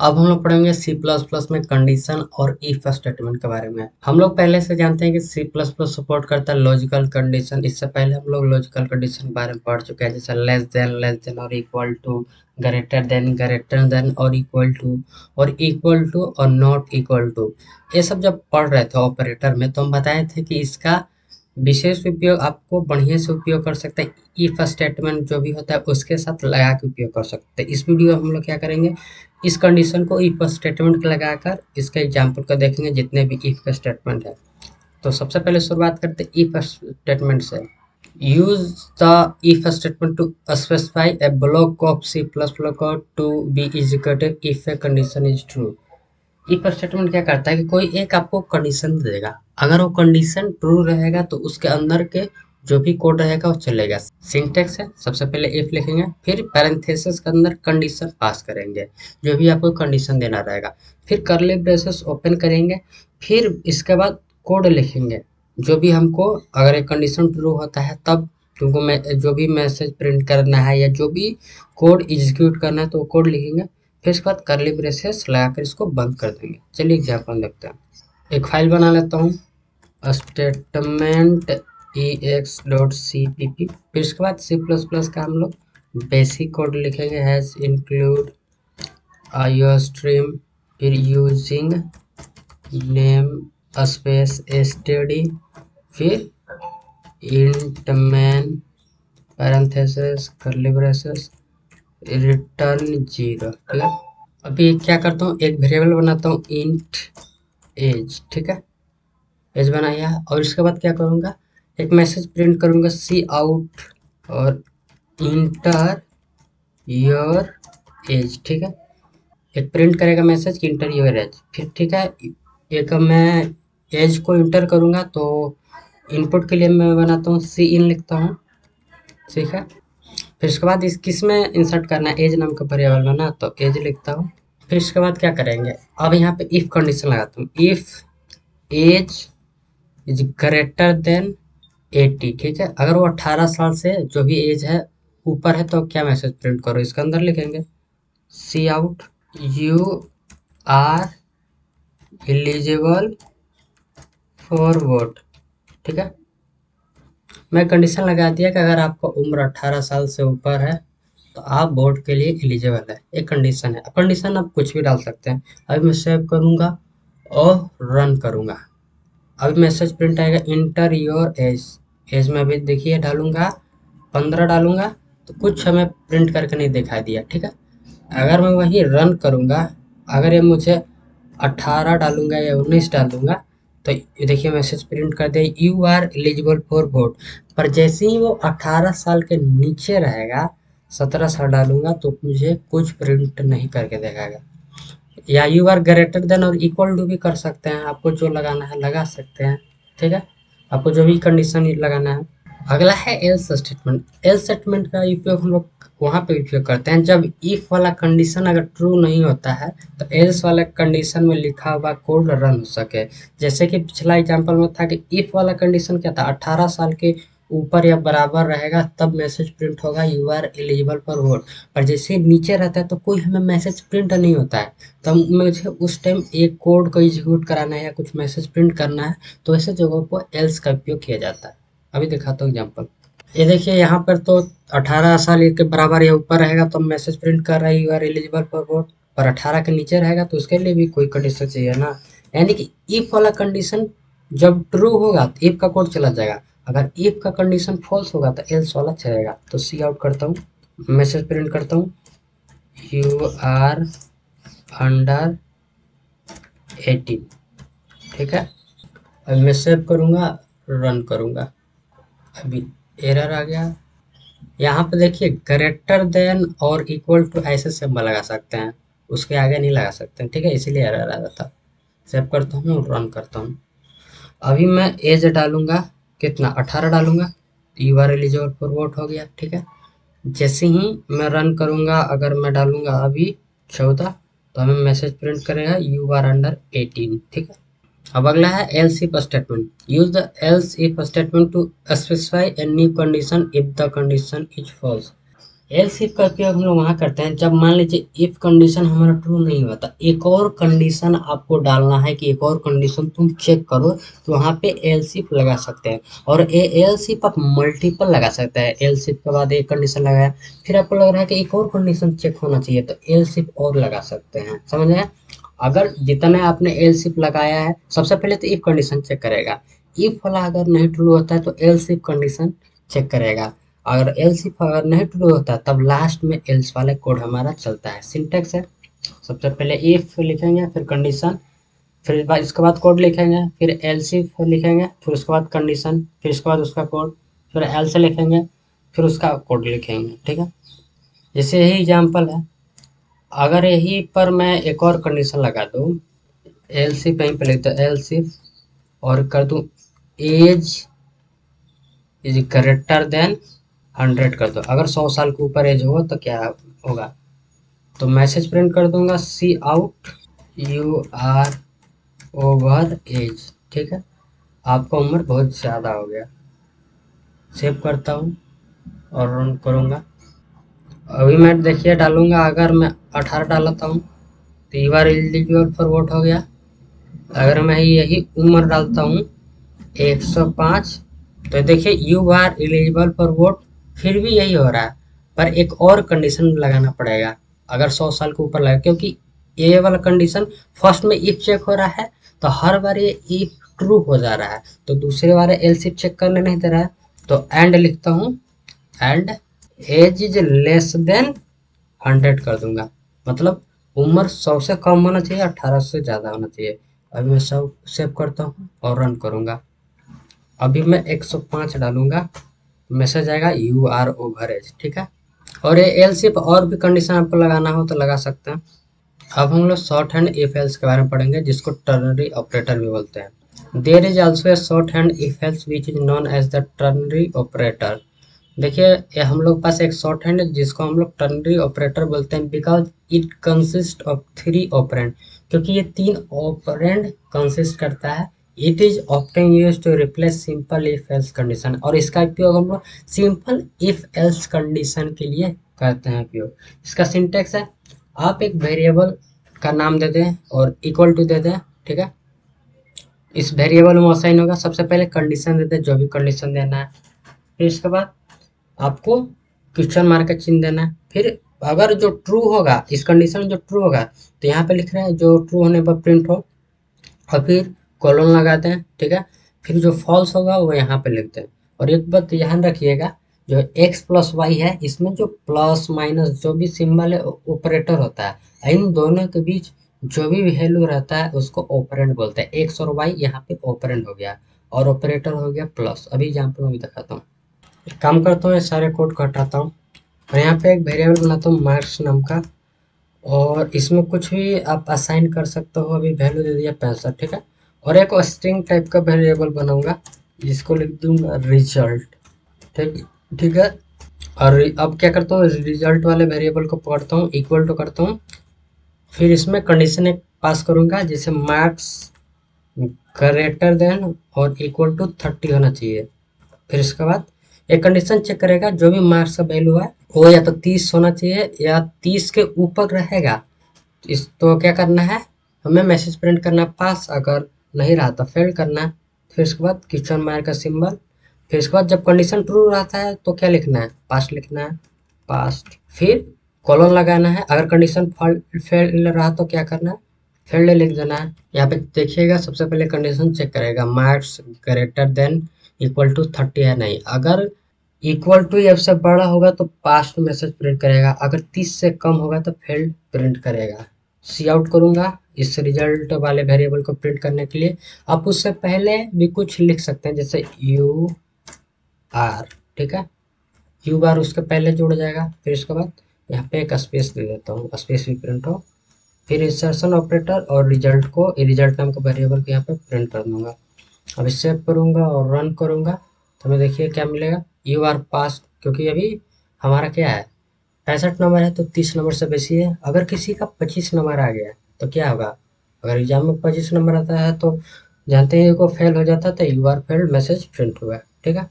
अब हम लोग पढ़ेंगे सी प्लस प्लस में कंडीशन और इफ स्टेटमेंट के बारे में। हम लोग पहले से जानते हैं कि सी प्लस प्लस सपोर्ट करता है लॉजिकल कंडीशन। इससे पहले हम लोग लॉजिकल कंडीशन के बारे में पढ़ चुके हैं, जैसे लेस देन और इक्वल टू, ग्रेटर देन और इक्वल टू और नॉट इक्वल टू। ये सब जब पढ़ रहे थे ऑपरेटर में, तो हम बताए थे कि इसका विशेष उपयोग आपको बढ़िया से उपयोग कर सकते हैं। इफ स्टेटमेंट जो भी होता है उसके साथ लगा के उपयोग कर सकते हैं। इस वीडियो में हम लोग क्या करेंगे, इस कंडीशन को इफ स्टेटमेंट के लगाकर इसका एग्जाम्पल को देखेंगे, जितने भी इफ का स्टेटमेंट है। तो सबसे पहले शुरुआत करते हैं इफ स्टेटमेंट से। Use the if statement to specify a block of C plus plus code to be executed if a condition is true. If statement क्या करता है कि कोई एक आपको कंडीशन देगा, अगर वो कंडीशन ट्रू रहेगा तो उसके अंदर के जो भी कोड रहेगा वो चलेगा। सिंटेक्स है, सबसे पहले इफ लिखेंगे, फिर पैरेंथेसिस के अंदर कंडीशन पास करेंगे, जो भी आपको कंडीशन देना रहेगा, फिर कर्ली ब्रेसेस ओपन करेंगे, फिर इसके बाद कोड लिखेंगे। जो भी हमको, अगर एक कंडीशन ट्रू होता है तब तुमको जो भी मैसेज प्रिंट करना है या जो भी कोड एग्जीक्यूट करना है तो वो कोड लिखेंगे। फिर इसके बाद कर्ली ब्रेसेस लगाकर इसको बंद कर देंगे। चलिए एग्जाम्पल देखते हैं। एक फाइल बना लेता हूँ, स्टेटमेंट ex.cpp। फिर इसके बाद सी प्लस प्लस का हम लोग बेसिक कोड लिखेंगे, हैज इंक्लूड आईओस्ट्रीम, फिर यूजिंग नेम स्पेस std, फिर int man parenthesis curly braces return 0। ठीक है, अभी क्या करता हूँ, एक वेरिएबल बनाता हूँ इंट एज। ठीक है, एज बनाया, और इसके बाद क्या करूँगा, एक मैसेज प्रिंट करूँगा सी आउट और इंटर योर एज। ठीक है, एक प्रिंट करेगा मैसेज कि इंटर योर एज। फिर ठीक है, एक मैं एज को इंटर करूँगा तो इनपुट के लिए मैं बनाता हूँ सी इन लिखता हूँ। ठीक है, फिर इसके बाद इस किस में इंसर्ट करना है, एज नाम का वेरिएबल बना तो एज लिखता हूँ। फिर इसके बाद क्या करेंगे, अब यहाँ पे इफ कंडीशन लगाता हूँ, if age is greater than 80। ठीक है, अगर वो 18 साल से जो भी एज है ऊपर है तो क्या मैसेज प्रिंट करो, इसके अंदर लिखेंगे cout you are eligible for vote. ठीक है, मैं कंडीशन लगा दिया कि अगर आपका उम्र 18 साल से ऊपर है तो आप वोट के लिए एलिजिबल है। एक कंडीशन है, कंडीशन आप कुछ भी डाल सकते हैं। अभी मैं सेव करूंगा और रन करूंगा। अभी मैसेज प्रिंट आएगा इंटर योर एज। एज में अभी देखिए डालूंगा 15 डालूंगा तो कुछ हमें प्रिंट करके नहीं दिखाई दिया। ठीक है, अगर मैं वही रन करूंगा, अगर ये मुझे 18 डालूंगा या 19 डालूंगा तो ये देखिए मैसेज प्रिंट कर दिया you are eligible for vote. पर जैसे ही वो 18 साल के नीचे रहेगा, 17 साल डालूंगा तो मुझे कुछ प्रिंट नहीं करके दिखाएगा। या यू आर ग्रेटर देन और इक्वल टू भी कर सकते हैं, आपको जो लगाना है लगा सकते हैं। ठीक है, आपको जो भी कंडीशन लगाना है। अगला है एल्स स्टेटमेंट। एल्स स्टेटमेंट का उपयोग हम लोग वहाँ पे उपयोग करते हैं जब इफ वाला कंडीशन अगर ट्रू नहीं होता है तो एल्स वाला कंडीशन में लिखा हुआ कोड रन हो सके। जैसे कि पिछला एग्जांपल में था कि इफ वाला कंडीशन क्या था, 18 साल के ऊपर या बराबर रहेगा तब मैसेज प्रिंट होगा you are eligible for vote. पर जैसे नीचे रहता है तो कोई हमें मैसेज प्रिंट नहीं होता है, तो मुझे उस टाइम एक कोड को एग्जीक्यूट कराना है या कुछ मैसेज प्रिंट करना है, तो ऐसे जगहों पर एल्स का उपयोग किया जाता है। अभी दिखाता हूँ एग्जाम्पल। ये देखिए यहाँ पर तो 18 साल के बराबर या ऊपर रहेगा तो मैसेज प्रिंट कर रहा है you are eligible for vote. पर 18 के नीचे रहेगा तो उसके लिए भी कोई कंडीशन चाहिए ना। यानी कि इफ वाला कंडीशन जब ट्रू होगा तो इफ का कोड चला जाएगा, अगर इफ का कंडीशन फॉल्स होगा तो एल्स वाला चलेगा। तो सी आउट करता हूँ, मैसेज प्रिंट करता हूँ यू आर अंडर 18। ठीक है, अब मैं सेव करूँगा, रन करूँगा। अभी एरर आ गया। यहाँ पे देखिए ग्रेटर देन और इक्वल टू ऐसे सिंबल लगा सकते हैं, उसके आगे नहीं लगा सकते हैं। ठीक है, इसीलिए एरर आ जाता। सेव करता हूँ, रन करता हूँ। अभी मैं एज डालूंगा, कितना 18 डालूंगा, you are eligible for vote हो गया। ठीक है, जैसे ही मैं रन करूंगा, अगर मैं डालूंगा अभी 14 तो हमें मैसेज प्रिंट करेगा यू आर अंडर 18। ठीक है, अब अगला है else if statement. Use the else if statement to specify a new condition if the condition is false. Else if का उपयोग हम लोग वहाँ करते हैं जब मान लीजिए इफ कंडीशन हमारा ट्रू नहीं हुआ, तो एक और कंडीशन आपको डालना है कि एक और कंडीशन तुम चेक करो, तो वहाँ पे एल्स इफ लगा सकते हैं। और एल्स इफ आप मल्टीपल लगा सकते हैं। एल्स इफ के बाद एक कंडीशन लगाया, फिर आपको लग रहा है कि एक और कंडीशन चेक होना चाहिए, तो एल्स इफ और लगा सकते हैं। समझ आया? अगर जितना आपने एल्स इफ लगाया है, सबसे पहले तो इफ कंडीशन चेक करेगा। इफ वाला अगर नहीं ट्रू होता है तो एल्स इफ कंडीशन चेक करेगा। अगर एल्स इफ अगर नहीं ट्रू होता तब लास्ट में एल्स वाला कोड हमारा चलता है। सिंटेक्स है, सबसे पहले इफ लिखेंगे, फिर कंडीशन, फिर इसके बाद कोड लिखेंगे, फिर एल्स इफ लिखेंगे, फिर उसके बाद कंडीशन, फिर इसके बाद उसका कोड, फिर एल्स लिखेंगे, फिर उसका कोड लिखेंगे। ठीक है, जैसे यही एग्जाम्पल है। अगर यही पर मैं एक और कंडीशन लगा दूँ, एल्स इफ यहीं पर लिख दो एल्स इफ, और कर दूँ एज इज ग्रेटर देन 100 कर दो। अगर 100 साल के ऊपर एज होगा तो क्या होगा, तो मैसेज प्रिंट कर दूंगा cout you are over age. ठीक है, आपका उम्र बहुत ज़्यादा हो गया। सेव करता हूँ और रन करूँगा। अभी मैं देखिए डालूंगा, अगर मैं 18 डालता हूँ तो you are eligible for vote हो गया। अगर मैं यही उम्र डालता हूँ 105, तो देखिए you are eligible for vote, फिर भी यही हो रहा है। पर एक और कंडीशन लगाना पड़ेगा अगर 100 साल के ऊपर लगे, क्योंकि ये वाला कंडीशन फर्स्ट में इफ चेक हो रहा है, तो हर बार ये इफ ट्रू हो जा रहा है, तो दूसरे वाले एल्स इफ चेक करने नहीं दे रहा है। तो एंड लिखता हूँ, and age is less than 100 कर दूंगा, मतलब उम्र 100 से कम होना चाहिए, 18 से ज़्यादा होना चाहिए। अभी मैं सब सेव करता हूँ और रन करूँगा। अभी मैं 105 डालूंगा, मैसेज आएगा यू आर ओवर एज। ठीक है, और ये एल्स इफ और भी कंडीशन आपको लगाना हो तो लगा सकते हैं। अब हम लोग शॉर्ट हैंड इफ एल्स के बारे में पढ़ेंगे, जिसको टर्नरी ऑपरेटर भी बोलते हैं। There is also a shorthand if else which is known as the ternary operator. देखिए ये हम लोग पास एक शॉर्ट हैंड है जिसको हम लोग टर्नरी ऑपरेटर बोलते हैं, because it consist of 3 operand, क्योंकि ये 3 ऑपरेंड कंसिस्ट करता है। It is often use to replace simple if else condition, और इसका उपयोग हम लोग सिंपल इफ एल्स कंडीशन के लिए करते हैं उपयोग। इसका सिंटेक्स है, आप एक वेरिएबल का नाम दे दें और इक्वल टू दे दें। ठीक है, इस वेरिएबल में असाइन होगा, सबसे पहले कंडीशन दे दें, जो भी कंडीशन देना है, फिर इसके बाद आपको क्वेश्चन मार्क का चिन्ह देना है। फिर अगर जो ट्रू होगा, इस कंडीशन जो ट्रू होगा, तो यहाँ पे लिख रहा है जो ट्रू होने पर प्रिंट हो, और फिर कॉलन लगाते हैं। ठीक है, फिर जो फॉल्स होगा वो यहाँ पे लिखते हैं। और एक बात ध्यान रखिएगा, जो एक्स प्लस वाई है, इसमें जो प्लस माइनस जो भी सिंबल है ऑपरेटर होता है, इन दोनों के बीच जो भी वैल्यू रहता है उसको ऑपरेंड बोलते हैं। एक्स और वाई यहाँ पे ऑपरेंड हो गया, और ऑपरेटर हो गया प्लस। अभी एग्जाम्पल में भी दिखाता हूँ। एक काम करता हूँ, ये सारे कोड को हटाता हूँ और यहाँ पे एक वेरिएबल बनाता हूँ मार्क्स नाम का, और इसमें कुछ भी आप असाइन कर सकते हो। अभी वैल्यू दे दिया 65। ठीक है, और एक स्ट्रिंग टाइप का वेरिएबल बनाऊंगा जिसको लिख दूंगा रिजल्ट। ठीक ठीक है, और अब क्या करता हूँ, रिजल्ट वाले वेरिएबल को पकड़ता हूँ, इक्वल टू करता हूँ, फिर इसमें कंडीशन एक पास करूंगा, जैसे मार्क्स ग्रेटर देन और इक्वल टू 30 होना चाहिए। फिर इसके बाद एक कंडीशन चेक करेगा, जो भी मार्क्स का वैल्यू है वो या तो 30 होना चाहिए या 30 के ऊपर रहेगा। इस तो क्या करना है, हमें मैसेज प्रिंट करना पास, अगर नहीं रहा तो फेल करना है। फिर इसके बाद क्वेश्चन मार्क का सिंबल। फिर इसके बाद जब कंडीशन ट्रू रहता है तो क्या लिखना है, पास्ट लिखना है, पास्ट। फिर कॉलन लगाना है, अगर कंडीशन फेल रहा तो क्या करना है, फेल्ड लिख देना है। यहाँ पे देखिएगा, सबसे पहले कंडीशन चेक करेगा marks greater than equal to 30 है नहीं, अगर इक्वल टू या उससे बड़ा होगा तो पास्ट मैसेज प्रिंट करेगा, अगर 30 से कम होगा तो फेल्ड प्रिंट करेगा। सी आउट करूंगा इस रिजल्ट वाले वेरिएबल को प्रिंट करने के लिए। आप उससे पहले भी कुछ लिख सकते हैं, जैसे यू आर। ठीक है, यू बार उसके पहले जुड़ जाएगा। फिर इसके बाद यहाँ पे एक स्पेस दे देता हूँ, स्पेस भी प्रिंट हो। फिर इंसर्शन ऑपरेटर और रिजल्ट को, रिजल्ट नाम का वेरिएबल को यहाँ पे प्रिंट कर दूंगा। अभी सेव करूंगा और रन करूंगा, तो हमें देखिए क्या मिलेगा, यू आर पास, क्योंकि अभी हमारा क्या है 65 नंबर है, तो 30 नंबर से बेसी है। अगर किसी का 25 नंबर आ गया तो क्या होगा, अगर एग्जाम में 25 नंबर आता है तो जानते हैं को फेल हो जाता है, तो you are failed message print हुआ। ठीक है।